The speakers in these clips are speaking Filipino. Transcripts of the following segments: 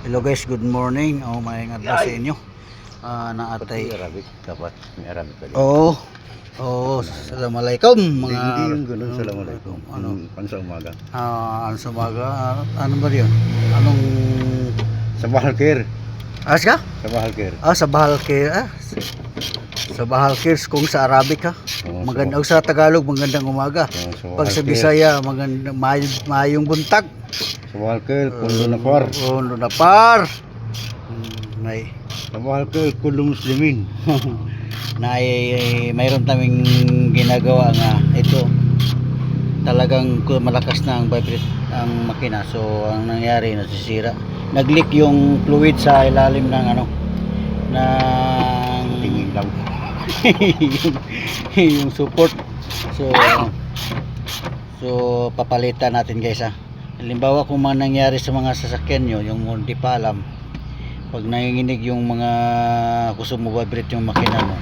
Hello guys, good morning. Maayong adlaw sa inyo. Naatay. Arabic dapat may Arabic ka din. Oo. Assalamualaikum mga Hindi yung ganun, Assalamualaikum. Ano? Ano sa umaga? Ano sa umaga? Ano ba 'yun? Anong Sabah al-khair. Aska? Sabah al-khair. Sabahal Khair. Sabahal Khair kung sa Arabic ha. Oo, Magandang sa Tagalog, magandang umaga. Sabah Pag sa al-khair. Bisaya, magandang mayong buntag. Sabah al-khair, kullu nafar. Kullu nafar. May Sabah al-khair, kullu muslimin. mayroon kaming ginagawa nga ito talagang malakas na ang vibrate ang makina, so ang nangyari nasisira, nag-leak yung fluid sa ilalim ng ng Tingin lang. yung support, so papalitan natin guys ha. Halimbawa kung mga nangyari sa mga sasakyan nyo, yung hindi pa alam, pag nanginginig yung mga gusto mo vibrate yung makina mo,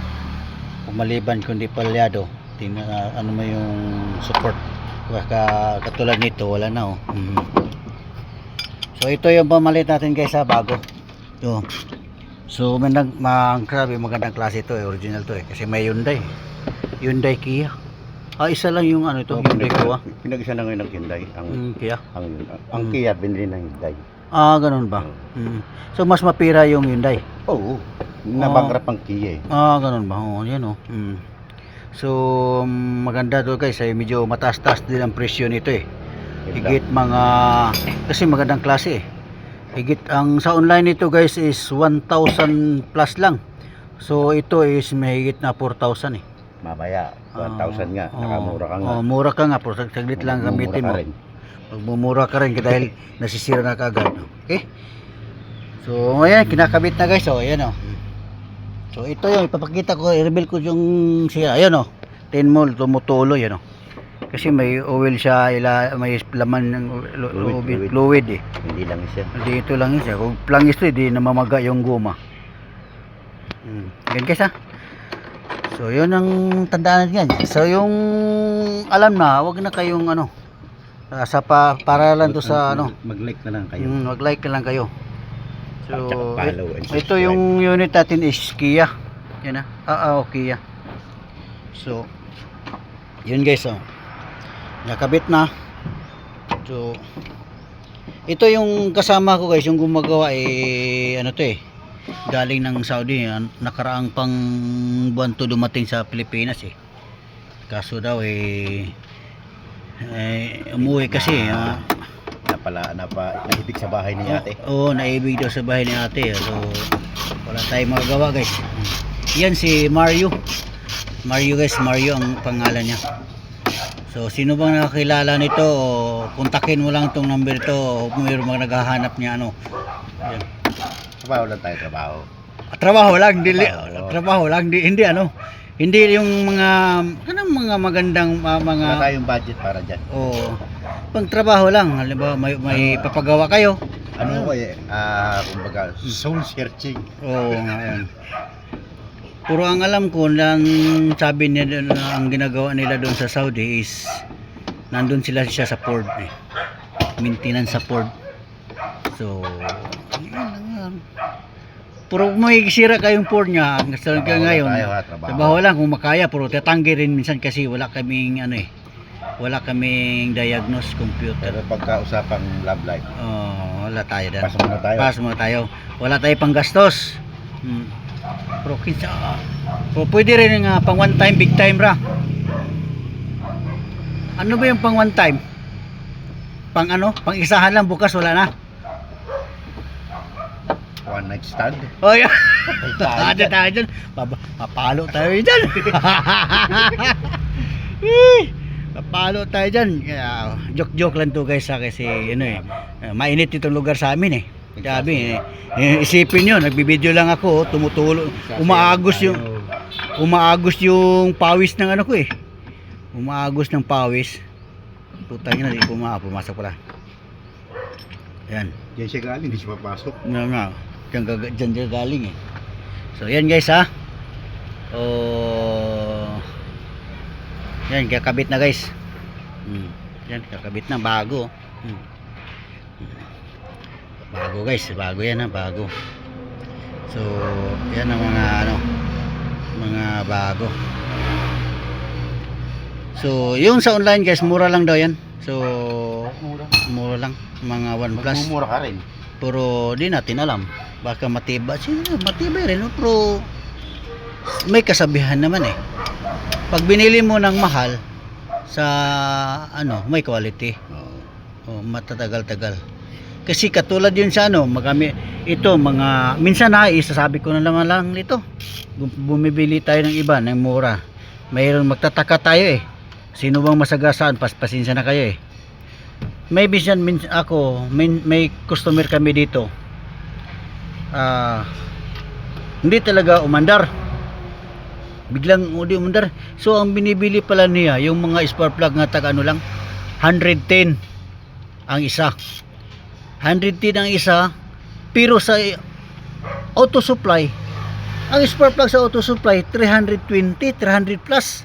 maliban kung di palyado, ano mo yung support, katulad nito wala na So ito yung pamalit natin guys ha, bago ito. So grabe magandang klase ito original to kasi may Hyundai Kia. Isa lang yung ito, Hyundai Kia. Pinag-isa na ngayon ng Hyundai ang Kia. Ang Kia binili ng Hyundai. Ganun ba? So mas mapira yung Hyundai. Oo. Nabagrap ang Kia eh. Ganun ba? Yan So maganda to guys, medyo mataas-taas din ang presyo nito eh. Higit mga, kasi magandang klase eh. Higit ang sa online nito guys is 1,000 plus lang. So ito is may higit na 4,000 eh. Mamaya 1,000 nga, nakamura ka nga. Mura ka nga, pero saglit lang gamitin mo. Magmumura ka rin dahil nasisira na kagad. Okay? So ayan, kinakabit na guys. Ayan So ito yung ipapakita ko, i-reveal ko yung siya. Ayan 10 mol tumutuloy kasi may oil siya, may laman ng fluid eh. Hindi lang siya. Dito lang siya. Kung plangis to, hindi namamaga yung guma. Yan guys ha. So yun ang tandaan natin yan. So yung alam na, wag na kayong para lang to sa mag-like na lang kayo. Mag-like na lang kayo. So Follow and subscribe. ito yung unit natin is Kia. Yan Kia. So yun guys nakabit na. So ito yung kasama ko guys, yung gumagawa galing ng Saudi, nakaraang pang buwan to dumating sa Pilipinas kaso daw umuwi kasi naibig sa bahay ni ate. Naibig daw sa bahay ni ate. So wala tayong magagawa guys. Yan si Mario guys, Mario ang pangalan niya. So sino bang nakakilala nito, kontakin mo lang itong number ito, mayroon mga naghahanap niya yan. Trabaho lang tayo, trabaho. Trabaho lang, hindi yung mga magandang mga wala tayong budget para dyan. Pang trabaho lang, halimbawa may papagawa kayo. Kumbaga soul searching. Ngayon. Puro ang alam ko lang, sabi niya ang ginagawa nila doon sa Saudi is nandun siya sa port maintenance sa port. So puro may sira kayong port niya ngayon. Trabaho lang kung makaya, pero tatanggi rin minsan kasi wala kaming wala kaming diagnose computer. Pero pagka usapang love life, wala tayo dyan. Pass muna tayo. Wala tayo pang gastos. Pero pwede rin nga pang one time, big time ra. Ano ba yung pang one time? Pang pang isahan lang, bukas wala na. One night stand. Ada tayo dyan. Papalo tayo dyan. Papalo tayo dyan. Joke lang to guys kasi mainit itong lugar sa amin Sabi isipin nyo, nagbibideo lang ako, tumutulo, umaagos yung pawis ng umaagos ng pawis. Putang ina, hindi pumasok pala. Yan. Diyan siya galing, hindi siya papasok. Diyan siya galing So yan guys yan, kakabit na guys. Yan, kakabit na bago. Bago guys, bago yan ha, bago. So, yan ang mga mga bago. So, yung sa online guys, mura lang daw yan. So, mura lang, mga 1 plus. Magmumura ka rin. Pero di natin alam. Baka matibay. Siguro matibay rin. No? Pero may kasabihan naman eh. Pag binili mo ng mahal sa may quality. Matatagal-tagal. Kasi katulad yun sa ito mga minsan isasabi ko na naman lang nito. Bumibili tayo ng iba ng mura. Mayroon magtataka tayo eh. Sino bang masagasaan? Pasensya na kayo eh. May may customer kami dito. Hindi talaga umandar. Biglang hindi umandar. So ang binibili pala niya yung mga spark plug nga taga lang 110 ang isa. 110 ang isa, pero sa auto supply ang spark plug sa auto supply 320, 300 plus.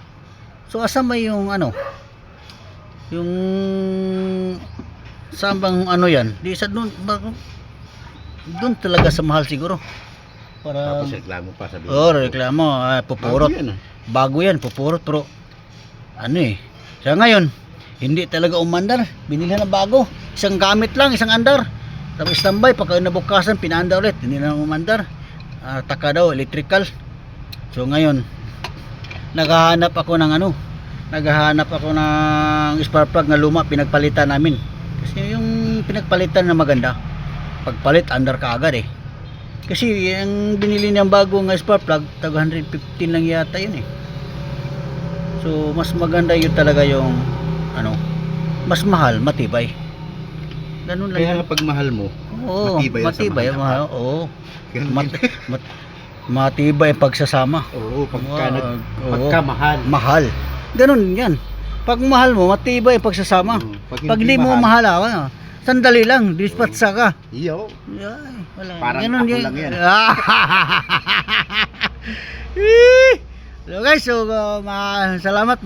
So asa may yung yung sambang yan di sa doon talaga sa mahal siguro para Tapos reklamo pa sabi. reklamo pupurot bago yan pupurot pero sa ngayon hindi talaga umandar, binilhan na bago, isang gamit lang, isang andar, tapos standby, pagka nabukasan pinaandar ulit, hindi na umandar. Taka daw electrical. So ngayon naghahanap ako ng spark plug na luma, pinagpalitan namin. Kasi yung pinagpalitan na maganda, pagpalit andar ka agad eh. Kasi yung binili niyang bago nga spark plug, tag 115 lang yata yun eh. So mas maganda yun talaga yung mas mahal, matibay. Ganun lang. Kaya pag mahal mo, matibay mahal. Oo. Matibay ang pagsasama. Oo, pagka mahal. Mahal. Ganun yan. Pag mahal mo, matibay ang pagsasama. Pag hindi mo mahal, sandali lang, dispatcha ka. Iyo. Wala. Parang ganun ako lang yan. So guys, salamat.